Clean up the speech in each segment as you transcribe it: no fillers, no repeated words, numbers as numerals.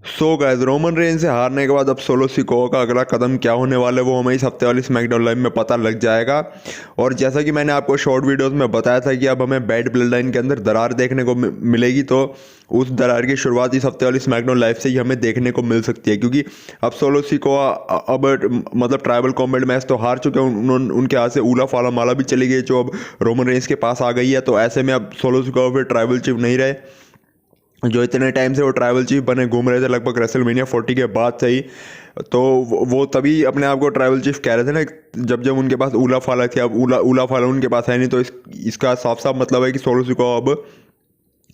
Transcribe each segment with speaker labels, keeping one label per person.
Speaker 1: So guys, Roman Reigns से हारने के बाद अब सोलो सिकोआ का अगला कदम क्या होने वाला है वो हमें इस हफ्ते वाली स्मैकडाउन लाइव में पता लग जाएगा। और जैसा कि मैंने आपको शॉर्ट वीडियोस में बताया था कि अब हमें बैड ब्लड लाइन के अंदर दरार देखने को मिलेगी, तो उस दरार की शुरुआत इस हफ्ते वाली स्मैकडाउन लाइव से ही हमें देखने को मिल सकती है। क्योंकि अब सोलो सिकोआ अब मतलब ट्राइबल कॉम्बैट मैच तो हार चुके हैं, उनके हाथ से ऊला फाला माला भी चली गई जो अब रोमन रेंज के पास आ गई है। तो ऐसे में अब सोलो सिकोआ फिर ट्राइबल चीफ नहीं रहे जो इतने टाइम से वो ट्राइबल चीफ बने घूम रहे थे, लगभग रेसलमेनिया 40 के बाद से ही। तो वो तभी अपने आप को ट्राइबल चीफ कह रहे थे ना, जब जब उनके पास ऊला फाला थी। अब ऊला फाला उनके पास है नहीं, तो इसका साफ साफ मतलब है कि सोलो सिकोआ अब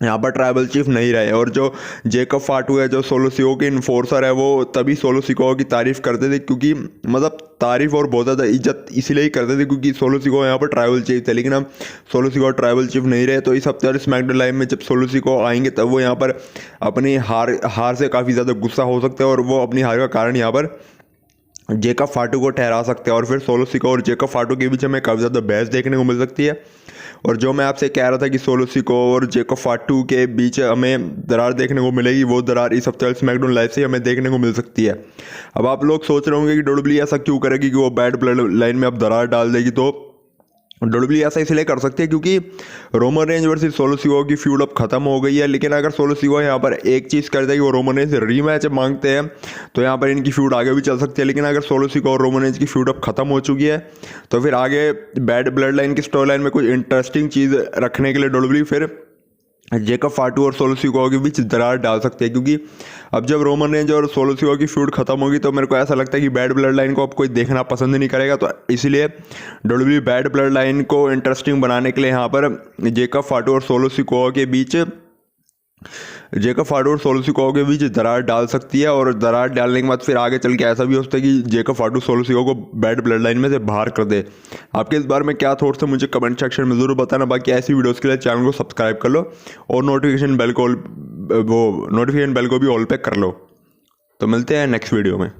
Speaker 1: यहाँ पर ट्राइबल चीफ नहीं रहे। और जो जेकब फाटू है, जो सोलो सिकोआ के इन्फोर्सर है, वो तभी सोलो सिकोआ की तारीफ करते थे, क्योंकि मतलब तारीफ और बहुत ज़्यादा इज्जत इसीलिए ही करते थे क्योंकि सोलो सिकोआ यहाँ पर ट्राइबल चीफ थे। लेकिन अब सोलो सिकोआ ट्राइबल चीफ नहीं रहे, तो इस हफ्ते वाले स्मैकडाउन लाइव में जब सोलो सिकोआ आएंगे तब वो यहाँ पर अपनी हार से काफ़ी ज़्यादा गुस्सा हो सकते हैं और वो अपनी हार का कारण यहाँ पर जेकब फाटू को ठहरा सकते हैं। और फिर सोलो सिकोआ और जेकब फाटू के बीच हमें काफ़ी ज़्यादा बहस देखने को मिल सकती है। और जो मैं आपसे कह रहा था कि सोलो सिकोआ और जेकब फाटू के बीच हमें दरार देखने को मिलेगी, वो दरार इस हफ्ते स्मैकडाउन लाइव से हमें देखने को मिल सकती है। अब आप लोग सोच रहे होंगे कि डब्ल्यूडब्ल्यूई ऐसा क्यों करेगी कि वो बैड ब्लड लाइन में अब दरार डाल देगी। तो डब्ल्यूडब्ल्यूई ऐसा इसलिए कर सकती है क्योंकि Roman Reigns versus solo Sikoa की फ्यूड अब खत्म हो गई है। लेकिन अगर सोलो सिकोआ यहाँ पर एक चीज़ करते हैं कि वो रोमन रेंज से रीमैच मांगते हैं, तो यहाँ पर इनकी फ्यूड आगे भी चल सकती है। लेकिन अगर सोलो सिकोआ और रोमन रेंज की फ्यूड अब खत्म हो चुकी है, तो फिर आगे बैड ब्लड लाइन की स्टोरी लाइन में कोई इंटरेस्टिंग चीज़ रखने के लिए डब्ल्यूडब्ल्यूई फिर जेकब फाटू और सोलो सिकोआ के बीच दरार डाल सकते हैं। क्योंकि अब जब रोमन रेंज और सोलो सिकोआ की फ्यूड खत्म होगी, तो मेरे को ऐसा लगता है कि बैड ब्लड लाइन को अब कोई देखना पसंद नहीं करेगा। तो इसलिए डब्ल्यूडब्ल्यूई बैड ब्लड लाइन को इंटरेस्टिंग बनाने के लिए यहाँ पर जेकब फाटू और सोलो सिकोआ के बीच दरार डाल सकती है। और दरार डालने के बाद फिर आगे चल के ऐसा भी हो सकता है कि जेकब फाटू सोलो सिकोआ को बैड ब्लड लाइन में से बाहर कर दे। आपके इस बारे में क्या थॉट्स है मुझे कमेंट सेक्शन में ज़रूर बताना। बाकी ऐसी वीडियोस के लिए चैनल को सब्सक्राइब कर लो और नोटिफिकेशन बेल को भी ऑल पे कर लो। तो मिलते हैं नेक्स्ट वीडियो में।